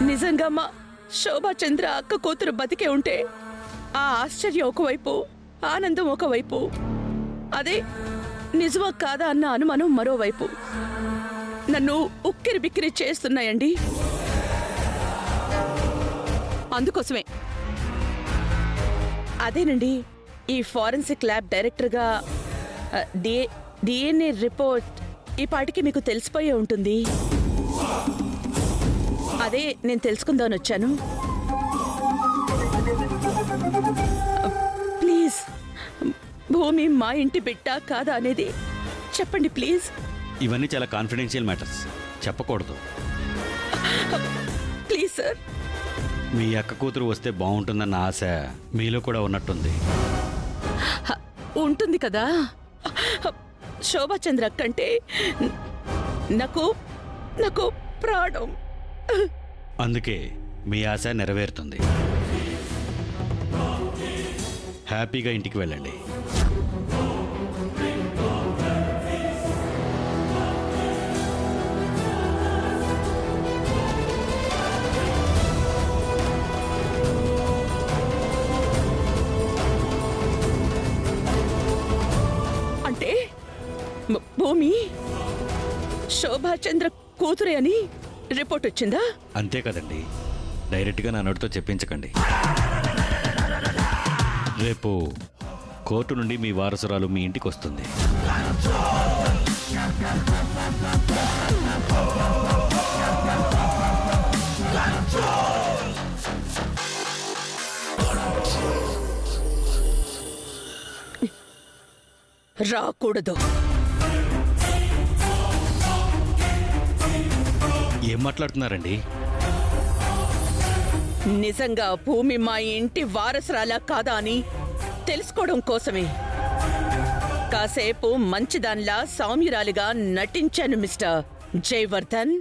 నిజంగా మా శోభాచంద్ర అక్క కూతురు బతికే ఉంటే ఆ ఆశ్చర్యం ఒకవైపు, ఆనందం ఒకవైపు, అదే నిజమా కాదా అన్న అనుమానం మరోవైపు నన్ను ఉక్కిరి బిక్కిరి చేస్తున్నాయండి. అందుకోసమే అదేనండి ఈ ఫారెన్సిక్ ల్యాబ్ డైరెక్టర్గా డిఎన్ఏ రిపోర్ట్ ఈ పాటికి మీకు తెలిసిపోయే ఉంటుంది. అదే నేను తెలుసుకుందామని వచ్చాను. ప్లీజ్, భూమి మా ఇంటి బిడ్డ కాదా అనేది చెప్పండి ప్లీజ్. ఇవన్నీ చాలా కాన్ఫిడెన్షియల్ మ్యాటర్స్, చెప్పకూడదు. Please sir. మీ అక్క కూతురు వస్తే బాగుంటుందన్న ఆశ మీలో కూడా ఉన్నట్టుంది. ఉంటుంది కదా. శోభాచంద్ర కంటే నాకు నాకు ప్రాణం. అందుకే మీ ఆశ నెరవేరుతుంది. హ్యాపీగా ఇంటికి వెళ్ళండి. అంటే భూమి శోభాచంద్ర కూతురే అని రిపోర్ట్ వచ్చిందా? అంతే కదండి, డైరెక్ట్గా నా నోటితో చెప్పించకండి. రేపు కోర్టు నుండి మీ వారసురాలు మీ ఇంటికి వస్తుంది. రాకూడదు. ఏం మాట్లాడుతున్నారండి? నిజంగా భూమి మా ఇంటి వారసురాలా కాదా అని తెలుసుకోవడం కోసమే కాసేపు మంచిదాన్లా సౌమ్యురాలిగా నటించాను మిస్టర్ జయవర్ధన్.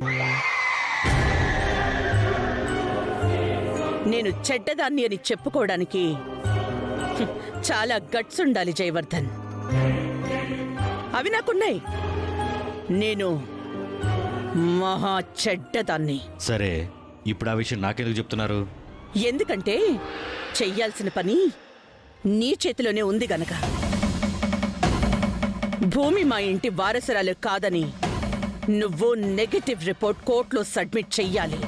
నేను చెడ్డదాన్ని అని చెప్పుకోవడానికి చాలా గట్స్ ఉండాలి జయవర్ధన్. అవి నాకున్నాయి. నేను మహా చెడ్డదాన్ని. సరే, ఇప్పుడు ఆ విషయం నాకెందుకు చెప్తున్నారు? ఎందుకంటే చెయ్యాల్సిన పని నీ చేతిలోనే ఉంది గనక. భూమి మా ఇంటి వారసురాలు కాదని నువ్వు నెగటివ్ రిపోర్ట్ కోర్టులో సబ్మిట్ చెయ్యాలి.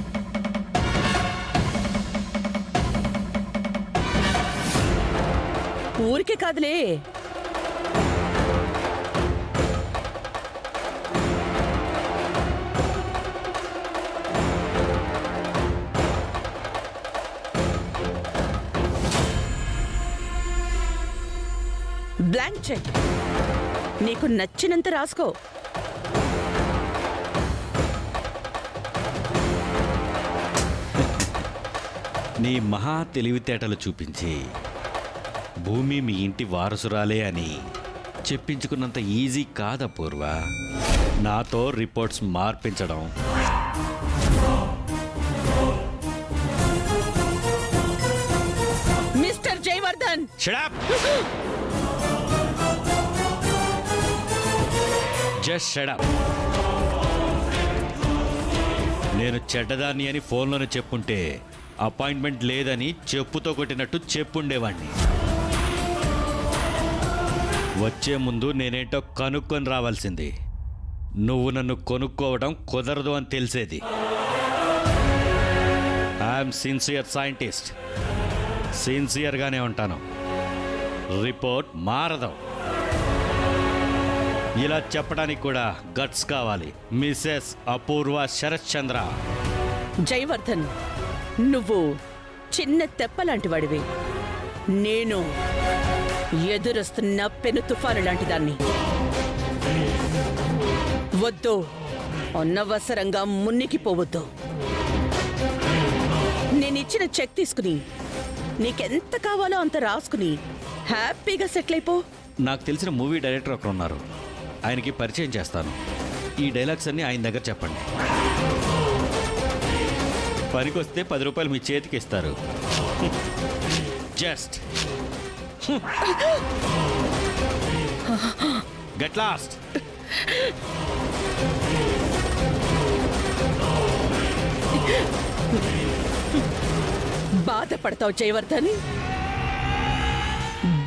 ఊరికే కాదులే, బ్లాంక్ చెక్ నీకు నచ్చినంత రాసుకో. నీ మహా తెలివితేటలు చూపించి భూమి మీ ఇంటి వారసురాలే అని చెప్పించుకున్నంత ఈజీ కాదపూర్వ నాతో రిపోర్ట్స్ మార్పించడం. Mister Jayavardhan, Shut up! Just shut up. నేను చెడ్డదాన్ని అని ఫోన్లోనే చెప్పుంటే అపాయింట్మెంట్ లేదని చెప్పుతో కొట్టినట్టు చెప్పుండేవాణ్ణి. వచ్చే ముందు నేనేంటో కనుక్కొని రావాల్సింది. నువ్వు నన్ను కొనుక్కోవడం కుదరదు అని తెలిసేది. ఐఎమ్ సిన్సియర్ సైంటిస్ట్, సిన్సియర్గానే ఉంటాను. రిపోర్ట్ మారదు. ఇలా చెప్పడానికి కూడా గట్స్ కావాలి, మిసెస్ అపూర్వ శరత్ చంద్ర. జయవర్ధన్, నువ్వు చిన్న తెప్పలాంటి వాడివి. నేను ఎదురొస్తున్న పెను తుఫాను లాంటి దాన్ని. వద్దు, అనవసరంగా మునిగిపోవద్దు. నేనిచ్చిన చెక్ తీసుకుని నీకెంత కావాలో అంత రాసుకుని హ్యాపీగా సెటిల్ అయిపో. నాకు తెలిసిన మూవీ డైరెక్టర్ ఒకరు ఉన్నారు, ఆయనకి పరిచయం చేస్తాను. ఈ డైలాగ్స్ అన్నీ ఆయన దగ్గర చెప్పండి. పనికొస్తే 10 రూపాయలు మీ చేతికి ఇస్తారు. Just get lost. బాధపడతావు జయవర్ధన్,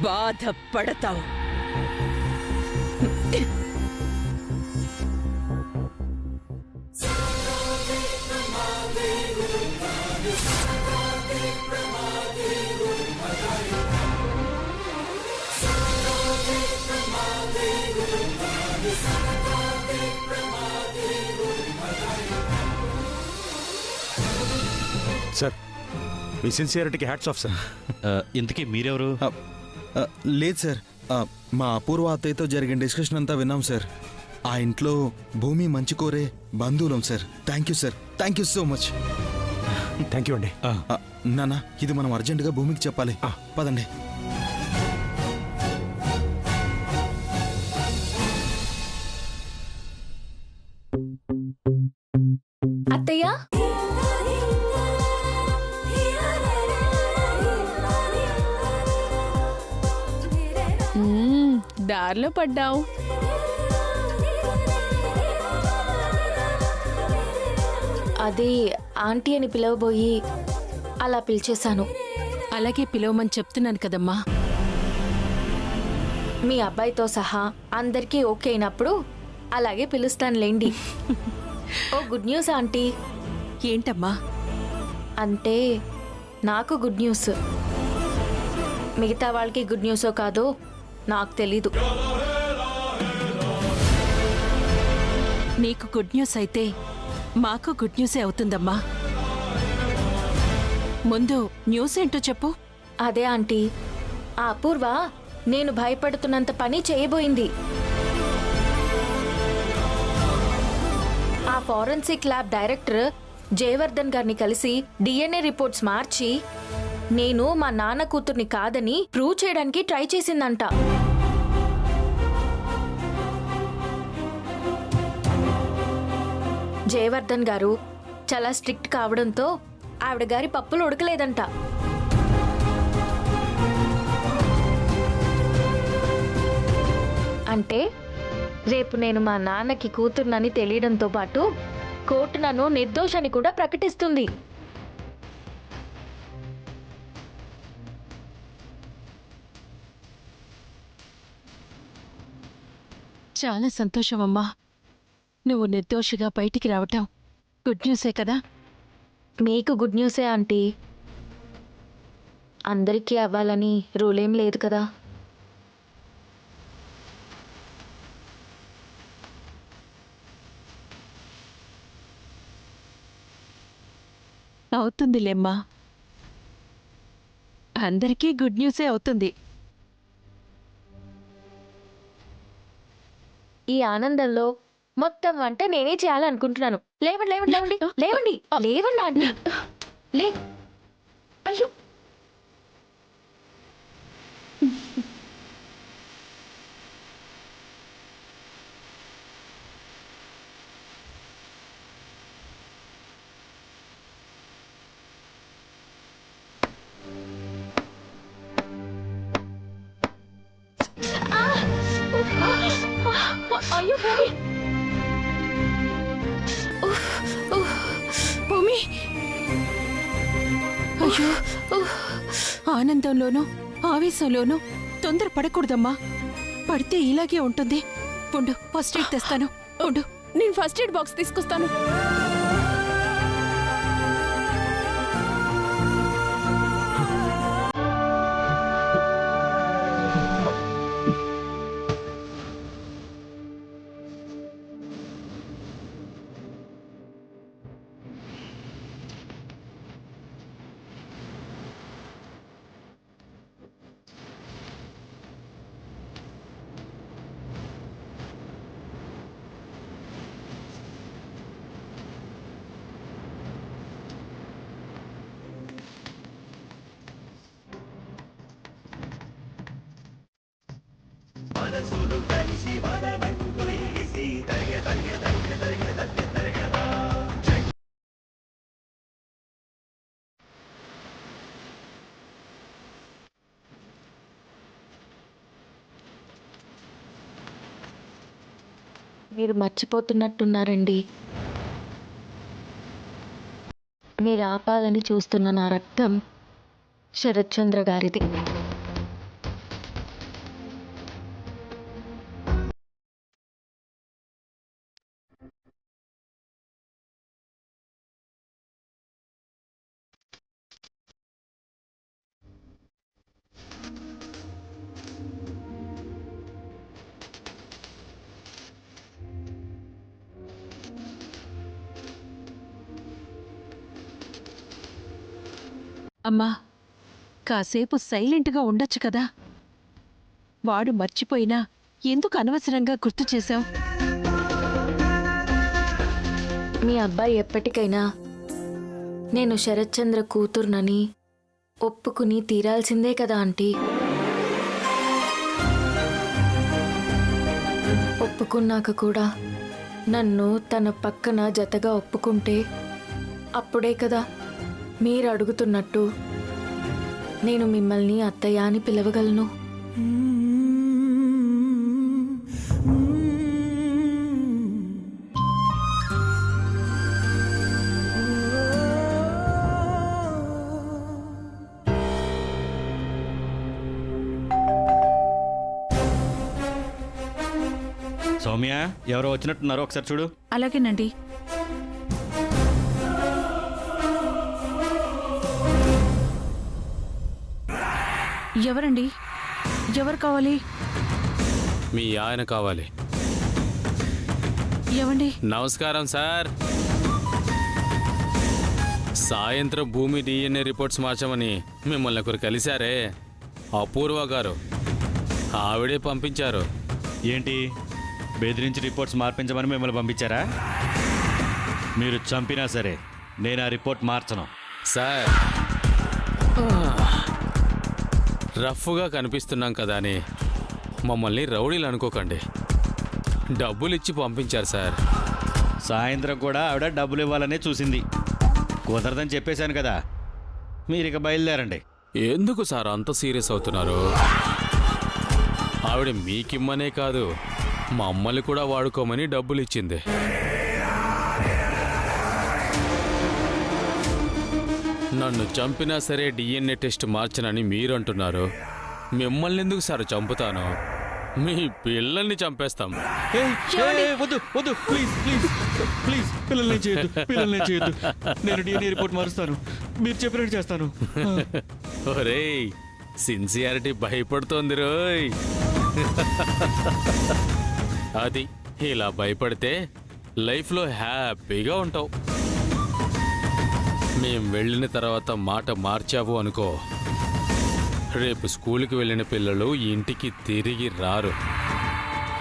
బాధపడతావు. సార్ మీ సిన్సియారిటీకి హ్యాట్స్ ఆఫ్ సార్. ఇంతకీ మీరెవరు? లేదు సార్, మా అపూర్వ అత్తయ్యతో జరిగిన డిస్కషన్ అంతా విన్నాం సార్. ఆ ఇంట్లో భూమి మంచి కోరే బంధువులం sir. Thank you sir, thank you so much. Thank you అండి. నాన్న, ఇది మనం అర్జెంటుగా భూమికి చెప్పాలి. పదండి. అత్తయ్య, దారిలో పడ్డావు. అది ఆంటీ అని పిలవబోయి అలా పిలిచేశాను. అలాగే పిలవమని చెప్తున్నాను కదమ్మా. మీ అబ్బాయితో సహా అందరికీ ఓకే అయినప్పుడు అలాగే పిలుస్తానులేండి. ఓ గుడ్ న్యూస్ ఆంటీ. ఏంటమ్మా? అంటే నాకు గుడ్ న్యూస్. మిగతా వాళ్ళకి గుడ్ న్యూసో కాదో నాకు తెలీదు. నీకు గుడ్ న్యూస్ అయితే మాకు గుడ్ న్యూసే అవుతుందమ్మా. ముందు న్యూస్ ఏంటో చెప్పు. అదే ఆంటీ, ఆ అపూర్వ నేను భయపడుతున్నంత పని చేయబోయింది. ఆ ఫారెన్సిక్ ల్యాబ్ డైరెక్టర్ జయవర్ధన్ గారిని కలిసి డిఎన్ఏ రిపోర్ట్స్ మార్చి నేను మా నాన్న కూతుర్ని కాదని ప్రూవ్ చేయడానికి ట్రై చేసిందంట. జయవర్ధన్ గారు చాలా స్ట్రిక్ట్ కావడంతో ఆవిడ గారి పప్పులు ఉడకలేదంట. అంటే రేపు నేను మా నాన్నకి కూతుర్నని తెలియడంతో పాటు కోర్టు నన్ను నిర్దోషని కూడా ప్రకటిస్తుంది. చాలా సంతోషమమ్మా. నువ్వు నిర్దోషిగా బయటికి రావటం గుడ్ న్యూసే కదా. మీకు గుడ్ న్యూసే ఆంటీ. అందరికీ అవ్వాలని రూలేం లేదు కదా. అవుతుందిలేమ్మా, అందరికీ గుడ్ న్యూసే అవుతుంది. ఈ ఆనందంలో మొత్తం వంట నేనే చేయాలనుకుంటున్నాను. లేవండి లేవండి లేవండి లేవండి లేవండి ఆంటీ. లే. అయ్యో. అయ్యో భూమి. భూమి, అయ్యో, ఆనందంలోనూ ఆవేశంలోనూ తొందర పడకూడదమ్మా. పడితే ఇలాగే ఉంటుంది. ఉండు, ఫస్ట్ ఎయిడ్ తెస్తాను. ఉండు, నేను ఫస్ట్ ఎయిడ్ బాక్స్ తీసుకొస్తాను. మీరు మర్చిపోతున్నట్టున్నారండి. మీరు ఆపాలని చూస్తున్న నా రక్తం శరత్చంద్ర గారిది. అమ్మా, కాసేపు సైలెంట్గా ఉండొచ్చు కదా. వాడు మర్చిపోయినా ఎందుకు అనవసరంగా గుర్తు చేశావు? మీ అబ్బాయి ఎప్పటికైనా నేను శరత్చంద్ర కూతుర్నని ఒప్పుకుని తీరాల్సిందే కదా ఆంటీ. ఒప్పుకున్నాక కూడా నన్ను తన పక్కన జతగా ఒప్పుకుంటే అప్పుడే కదా మీరు అడుగుతున్నట్టు నేను మిమ్మల్ని అత్తయ్య అని పిలవగలను. సౌమ్య, ఎవరో వచ్చినట్టున్నారో ఒకసారి చూడు. అలాగేనండి. ఎవరండి? ఎవరు కావాలి? మీ ఆయన కావాలి. ఏవండి? నమస్కారం సార్. సాయంత్రం భూమి డిఎన్ఏ రిపోర్ట్స్ మార్చమని మిమ్మల్ని ఒకరు కలిశారే, అపూర్వ గారు. ఆవిడే పంపించారు. ఏంటి, బెదిరించి రిపోర్ట్స్ మార్పించమని మిమ్మల్ని పంపించారా? మీరు చంపినా సరే నేను ఆ రిపోర్ట్ మార్చను. సార్, రఫ్గా కనిపిస్తున్నాం కదా అని మమ్మల్ని రౌడీలు అనుకోకండి. డబ్బులు ఇచ్చి పంపించారు సార్. సాయంత్రం కూడా ఆవిడ డబ్బులు ఇవ్వాలనే చూసింది. కుదరదని చెప్పేశాను కదా, మీరు ఇక బయలుదేరండి. ఎందుకు సార్ అంత సీరియస్ అవుతున్నారు? ఆవిడ మీకిమ్మనే కాదు, మమ్మల్ని కూడా వాడుకోమని డబ్బులు ఇచ్చింది. నన్ను చంపినా సరే డిఎన్ఏ టెస్ట్ మార్చనని మీరు అంటున్నారు. మిమ్మల్ని ఎందుకు సార్ చంపుతాను? మీ పిల్లల్ని చంపేస్తాం. వద్దు వద్దు, ప్లీజ్ ప్లీజ్ ప్లీజ్, పిల్లల్ని చేయొద్దు, పిల్లల్ని చేయొద్దు. నేను డిఎన్ఏ రిపోర్ట్ మారుస్తాను, మీరు చెప్పినట్టు చేస్తాను. ఒరేయ్, సిన్సియారిటీ భయపడుతోంది రోయ్. అది ఇలా భయపడితే లైఫ్లో హ్యాపీగా ఉంటావు. మేం వెళ్ళిన తర్వాత మాట మార్చావు అనుకో, రేపు స్కూల్కి వెళ్ళిన పిల్లలు ఇంటికి తిరిగి రారు.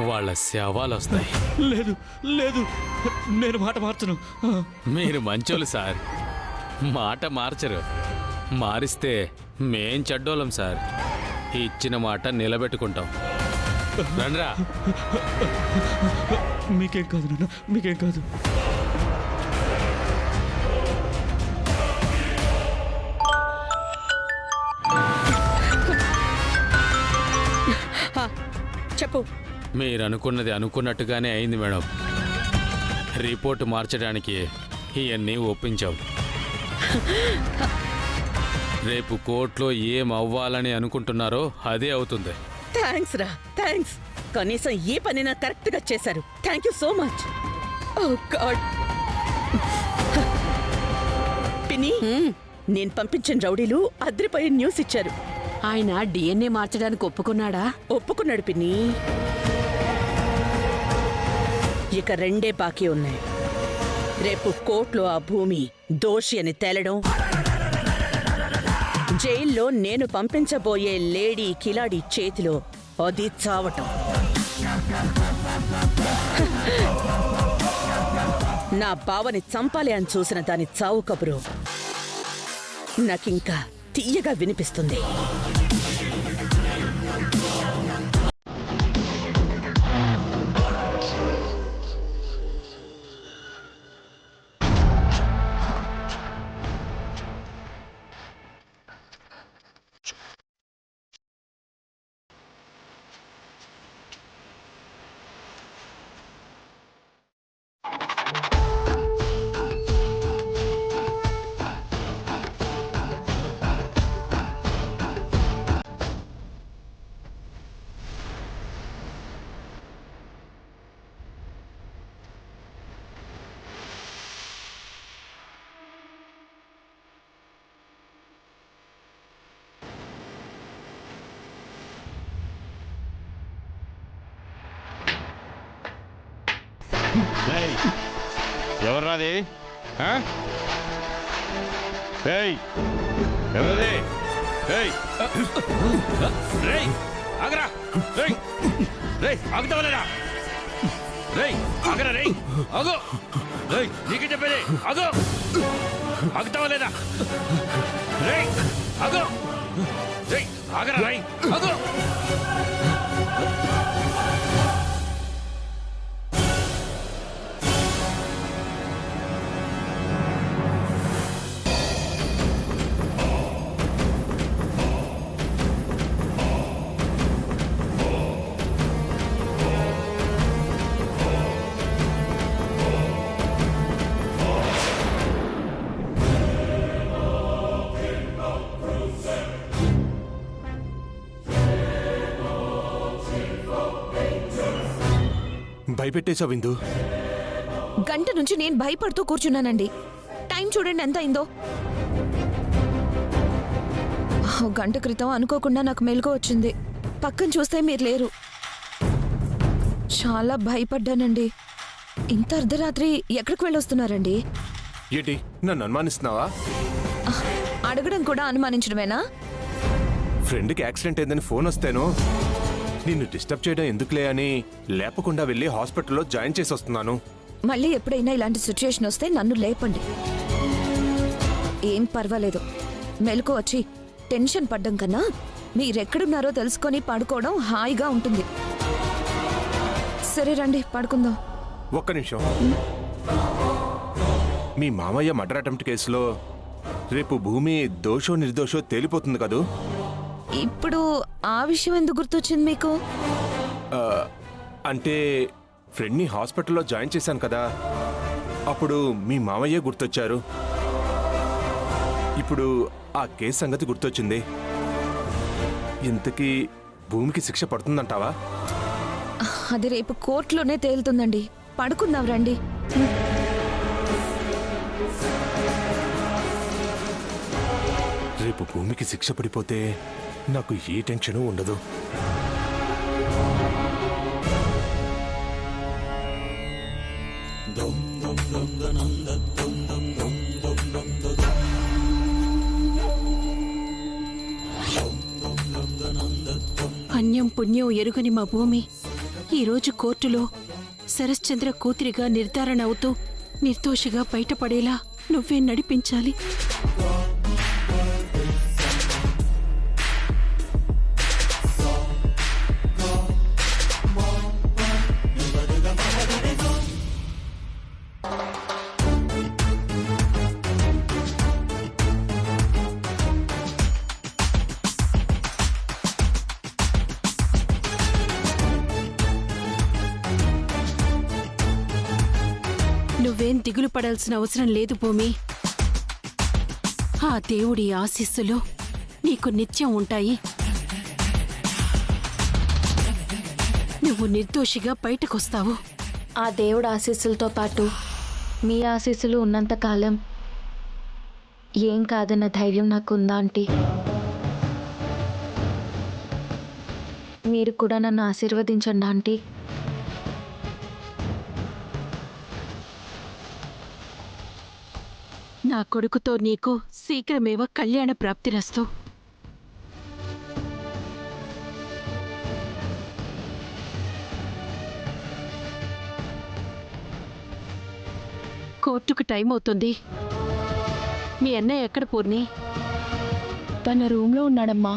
వాళ్ళ శవాలు వస్తాయి. లేదు లేదు, నేను మాట మార్చను. మీరు మంచోళ్ళు సార్, మాట మార్చరు. మారిస్తే మేం చెడ్డోళ్ళం సార్. ఇచ్చిన మాట నిలబెట్టుకుంటాం. రండ్రా. మీకేం కాదు నాన్న, మీకేం కాదు. చెప్పు. మీరు అనుకున్నది అనుకున్నట్టుగానే అయింది మేడం. రిపోర్ట్ మార్చడానికి ఇవన్నీ ఒప్పించాం. రేపు కోర్టులో ఏం అవ్వాలని అనుకుంటున్నారో అదే అవుతుంది. థ్యాంక్స్ రా, థ్యాంక్స్. కనీసం ఈ పనినా కరెక్ట్ గా చేశారు. Thank you so much. Oh god. పిన్ని, నేను పంపించిన రౌడీలు అద్రిపోయే న్యూస్ ఇచ్చారు. ఆయన డిఎన్ఏ మార్చడానికి ఒప్పుకున్నాడా? ఒప్పుకున్నాడు పిన్ని. ఇక రెండే బాకీ ఉన్నాయి. రేపు కోర్టులో ఆ భూమి దోషి అని తేలడం, జైల్లో నేను పంపించబోయే లేడీ కిలాడి చేతిలో అది చావటం. నా బావని చంపాలి అని చూసిన దాని చావు కబురు నాకింకా తీయగా వినిపిస్తుంది. ఎవర్రాది ఎవరది ఆగరా ఆగుతావలేదా ఆగరా ఆగు నీకే చెప్పేది ఆగు ఆగుతావా లేదా ఆగు ఆగరా ఆగు భయపెట్టేశావు విందు. గంట నుంచి నేను భయపడుతూ కూర్చున్నానండి. టైం చూడండి ఎంత అయిందో. గంట క్రితం అనుకోకుండా నాకు మెలకు వచ్చింది. పక్కన చూస్తే మీరు లేరు. చాలా భయపడ్డానండి. ఇంత అర్ధరాత్రి ఎక్కడికి వెళ్ళొస్తున్నారండి? ఏంటి నన్ను అనుమానిస్తున్నావా? అడగడం కూడా అనుమానించడమేనా? ఫ్రెండ్కి యాక్సిడెంట్ అయిందని ఫోన్ వస్తేను నిన్ను డిస్టర్బ్ చేయడం ఎందుకులే అని లేపకుండా వెళ్ళి హాస్పిటల్లో జాయిన్ చేసి వస్తున్నాను. మళ్ళీ ఎప్పుడైనా ఇలాంటి సిచ్యుయేషన్ వస్తే నన్ను లేపండి. ఏం పర్వాలేదు. మెలకు వచ్చి టెన్షన్ పడ్డం కన్నా మీరెక్కడున్నారో తెలుసుకొని పడుకోవడం హాయిగా ఉంటుంది. సరే రండి పడుకుందాం. ఒక్క నిమిషం. మీ మామయ్య మర్డర్ అటెంప్ట్ కేసులో రేపు భూమి దోషో నిర్దోషో తేలిపోతుంది కదూ? ఇప్పుడు ఆ విషయం ఎందుకు గుర్తొచ్చింది మీకు? అంటే ఫ్రెండ్ని హాస్పిటల్లో జాయిన్ చేశాను కదా, అప్పుడు మీ మామయ్య గుర్తొచ్చారు. ఇప్పుడు ఆ కేసు సంగతి గుర్తొచ్చింది. ఇంతకీ భూమికి శిక్ష పడుతుందంటావా? అది రేపు కోర్టులోనే తేలుతుందండి. పడుకుందాం రండి. రేపు భూమికి శిక్ష పడిపోతే నాకు ఏ టెన్షను ఉండదు. అన్యం పుణ్యం ఎరుగని మా భూమి ఈరోజు కోర్టులో శరశ్చంద్ర కూతురిగా నిర్ధారణ అవుతూ నిర్దోషిగా బయటపడేలా నువ్వే నడిపించాలి. నువ్వేం దిగులు పడాల్సిన అవసరం లేదు భూమి. ఆ దేవుడి ఆశీస్సులు నీకు నిత్యం ఉంటాయి. నువ్వు నిర్దోషిగా బయటకొస్తావు. ఆ దేవుడి ఆశీస్సులతో పాటు మీ ఆశీస్సులు ఉన్నంతకాలం ఏం కాదన్న ధైర్యం నాకుందా ఆంటీ? మీరు కూడా నన్ను ఆశీర్వదించండి ఆంటీ. నా కొడుకుతో నీకు శీఘ్రమేవ కళ్యాణ ప్రాప్తిరస్తు. కోర్టుకు టైం అవుతుంది. మీ అన్నయ్య ఎక్కడ పూర్ణి? తన రూమ్లో ఉన్నాడమ్మా.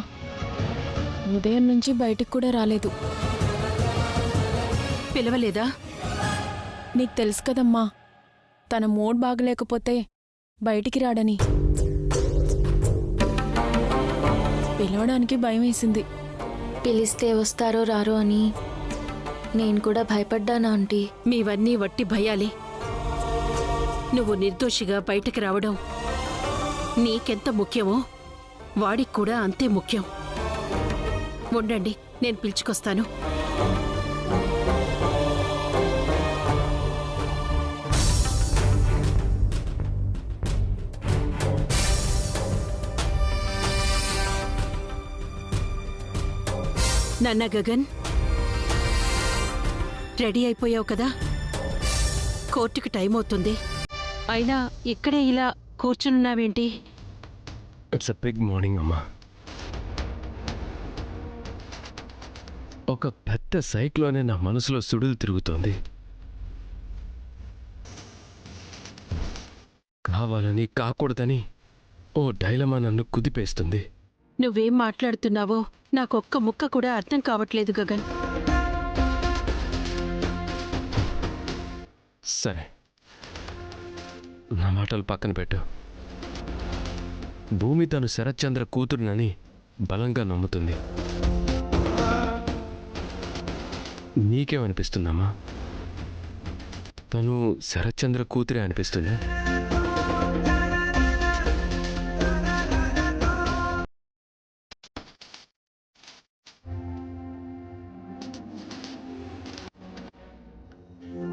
ఉదయం నుంచి బయటికి కూడా రాలేదు. పిలవలేదా? నీకు తెలుసు కదమ్మా, తన మూడ్ బాగలేకపోతే బయటికి రాడని. పిలవడానికి భయం వేసింది. పిలిస్తే వస్తారో రారో అని నేను కూడా భయపడ్డాను ఆంటీ. మీవన్నీ వట్టి భయాలే. నువ్వు నిర్దోషిగా బయటకు రావడం నీకెంత ముఖ్యమో వాడికి కూడా అంతే ముఖ్యం. ఉండండి, నేను పిలుచుకొస్తాను. నాన్న గగన్, రెడీ అయిపోయావు కదా? కోర్టుకి టైం అవుతుంది. అయినా ఇక్కడే ఇలా కూర్చున్నావేంటి? ఇట్స్ అ బిగ్ మార్నింగ్ అమ్మా. ఒక పెద్ద సైక్లోనే నా మనసులో సుడులు తిరుగుతోంది. కావాలని కాకూడదని ఓ డైలమా నన్ను కుదిపేస్తుంది. నువ్వేం మాట్లాడుతున్నావో నాకొక్క ముక్క కూడా అర్థం కావట్లేదు గగన్. సరే, నా మాటలు పక్కన పెట్టు. భూమి తను శరత్చంద్ర కూతురునని బలంగా నమ్ముతుంది. నీకేమనిపిస్తుందమ్మా? తను శరత్చంద్ర కూతురే అనిపిస్తుంది.